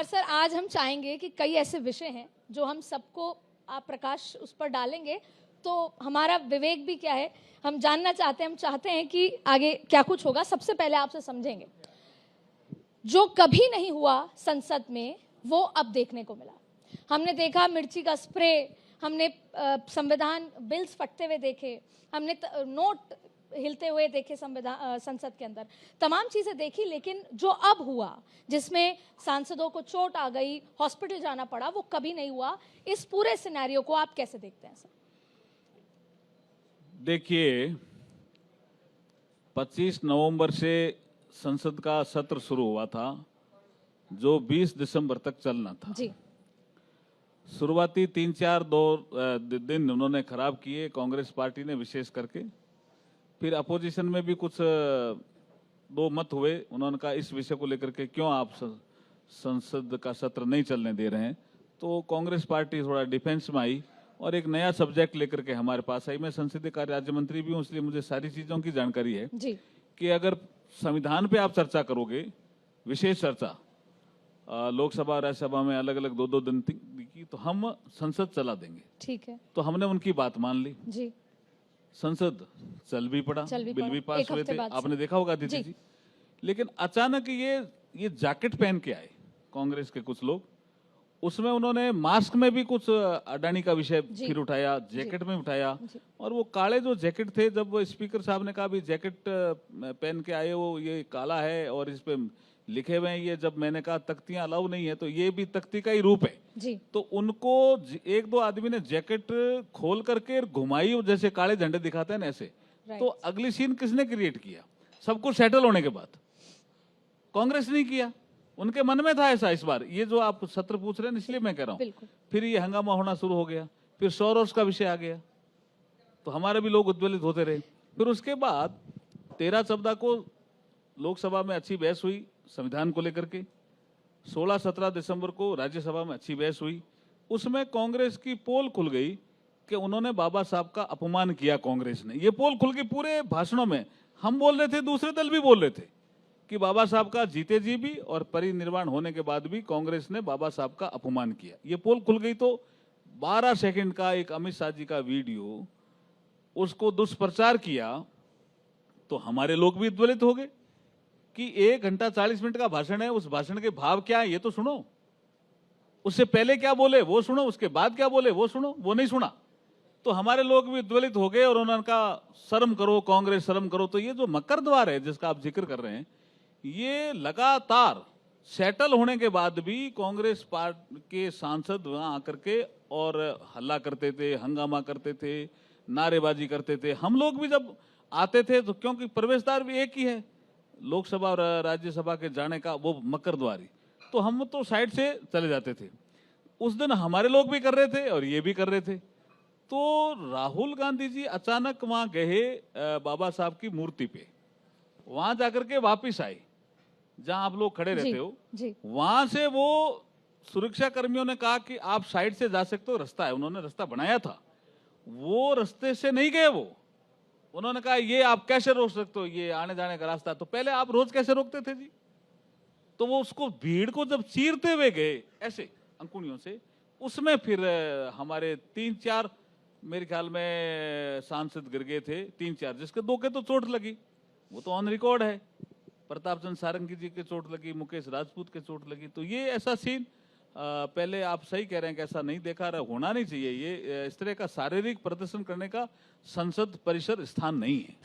और सर आज हम चाहेंगे कि कई ऐसे विषय हैं जो हम सबको आप प्रकाश उस पर डालेंगे, तो हमारा विवेक भी क्या है, हम जानना चाहते हैं, हम चाहते हैं कि आगे क्या कुछ होगा। सबसे पहले आपसे समझेंगे, जो कभी नहीं हुआ संसद में वो अब देखने को मिला। हमने देखा मिर्ची का स्प्रे, हमने संविधान बिल्स फटते हुए देखे, हमने नोट हिलते हुए देखे संविधान संसद के अंदर, तमाम चीजें देखी। लेकिन जो अब हुआ, जिसमें सांसदों को चोट आ गई, हॉस्पिटल जाना पड़ा, वो कभी नहीं हुआ। इस पूरे सिनेरियो को आप कैसे देखते हैं सर? देखिए, 25 नवंबर से संसद का सत्र शुरू हुआ था, जो 20 दिसंबर तक चलना था जी। शुरुआती 3-4 दिन उन्होंने खराब किए, कांग्रेस पार्टी ने विशेष करके। फिर अपोजिशन में भी कुछ दो मत हुए, उन्होंने कहा इस विषय को लेकर के क्यों आप संसद का सत्र नहीं चलने दे रहे हैं। तो कांग्रेस पार्टी थोड़ा डिफेंस में आई और एक नया सब्जेक्ट लेकर के हमारे पास आई। मैं संसदीय कार्य राज्य मंत्री भी हूँ, इसलिए मुझे सारी चीजों की जानकारी है जी। कि अगर संविधान पे आप चर्चा करोगे, विशेष चर्चा लोकसभा और राज्यसभा में अलग अलग 2-2 दिन की, तो हम संसद चला देंगे। ठीक है। तो हमने उनकी बात मान ली। जी। संसद चल भी पड़ा, बिल भी पास हुए थे, आपने देखा होगा दीदी जी। लेकिन अचानक ये जैकेट पहन के आए कांग्रेस के कुछ लोग, उसमें उन्होंने मास्क में भी कुछ अडानी का विषय फिर उठाया, जैकेट में उठाया। और वो काले जो जैकेट थे, जब वो स्पीकर साहब ने कहा भी जैकेट पहन के आए हो, ये काला है और इस पे लिखे हुए हैं ये, जब मैंने कहा तख्तियां अलाउ नहीं है, तो ये भी तख्ती का ही रूप है जी। तो उनको 1-2 आदमी ने जैकेट खोल करके घुमाई, जैसे काले झंडे दिखाते हैं ना ऐसे। तो अगली सीन किसने क्रिएट किया? सब कुछ सेटल होने के बाद कांग्रेस नहीं किया, उनके मन में था ऐसा। इस बार ये जो आप सत्र पूछ रहे हैं, इसलिए मैं कह रहा हूं, फिर ये हंगामा होना शुरू हो गया। फिर सोरोस का विषय आ गया, तो हमारे भी लोग उद्वेलित होते रहे। फिर उसके बाद 13-14 को लोकसभा में अच्छी बहस हुई संविधान को लेकर के। 16-17 दिसंबर को राज्यसभा में अच्छी बहस हुई। उसमें कांग्रेस की पोल खुल गई कि उन्होंने बाबा साहब का अपमान किया। कांग्रेस ने ये पोल खुल गई पूरे भाषणों में। हम बोल रहे थे, दूसरे दल भी बोल रहे थे कि बाबा साहब का जीते जी भी और परिनिर्वाण होने के बाद भी कांग्रेस ने बाबा साहब का अपमान किया। ये पोल खुल गई। तो 12 सेकंड का एक अमित शाह जी का वीडियो, उसको दुष्प्रचार किया, तो हमारे लोग भी उद्वेलित हो गए कि 1 घंटा 40 मिनट का भाषण है, उस भाषण के भाव क्या है ये तो सुनो, उससे पहले क्या बोले वो सुनो, उसके बाद क्या बोले वो सुनो। वो नहीं सुना, तो हमारे लोग भी उद्वेलित हो गए और उन्होंने कहा शर्म करो कांग्रेस, शर्म करो। तो ये जो मकर द्वार है जिसका आप जिक्र कर रहे हैं, ये लगातार सेटल होने के बाद भी कांग्रेस पार्टी के सांसद वहां आकर के और हल्ला करते थे, हंगामा करते थे, नारेबाजी करते थे। हम लोग भी जब आते थे, तो क्योंकि प्रवेश द्वार भी एक ही है लोकसभा और राज्यसभा के जाने का, वो मकर द्वारी, तो हम तो साइड से चले जाते थे। उस दिन हमारे लोग भी कर रहे थे और ये भी कर रहे थे। तो राहुल गांधी जी अचानक वहां गए बाबा साहब की मूर्ति पे, वहां जाकर के वापिस आए जहां आप लोग खड़े रहते हो। वहां से वो सुरक्षा कर्मियों ने कहा कि आप साइड से जा सकते हो, रास्ता है। उन्होंने रास्ता बनाया था, वो रास्ते से नहीं गए। वो उन्होंने कहा ये आप कैसे रोक सकते हो, ये आने जाने का रास्ता। तो पहले आप रोज कैसे रोकते थे जी? तो वो उसको भीड़ को जब चीरते हुए गए ऐसे अंकुड़ियों से, उसमें फिर हमारे 3-4 मेरे ख्याल में सांसद गिर गए थे, 3-4, जिसके 2 के तो चोट लगी, वो तो ऑन रिकॉर्ड है। प्रताप चंद्र सारंगी जी के चोट लगी, मुकेश राजपूत के चोट लगी। तो ये ऐसा सीन पहले आप सही कह रहे हैं कि ऐसा नहीं देखा रहा, होना नहीं चाहिए। ये इस तरह का शारीरिक प्रदर्शन करने का संसद परिसर स्थान नहीं है।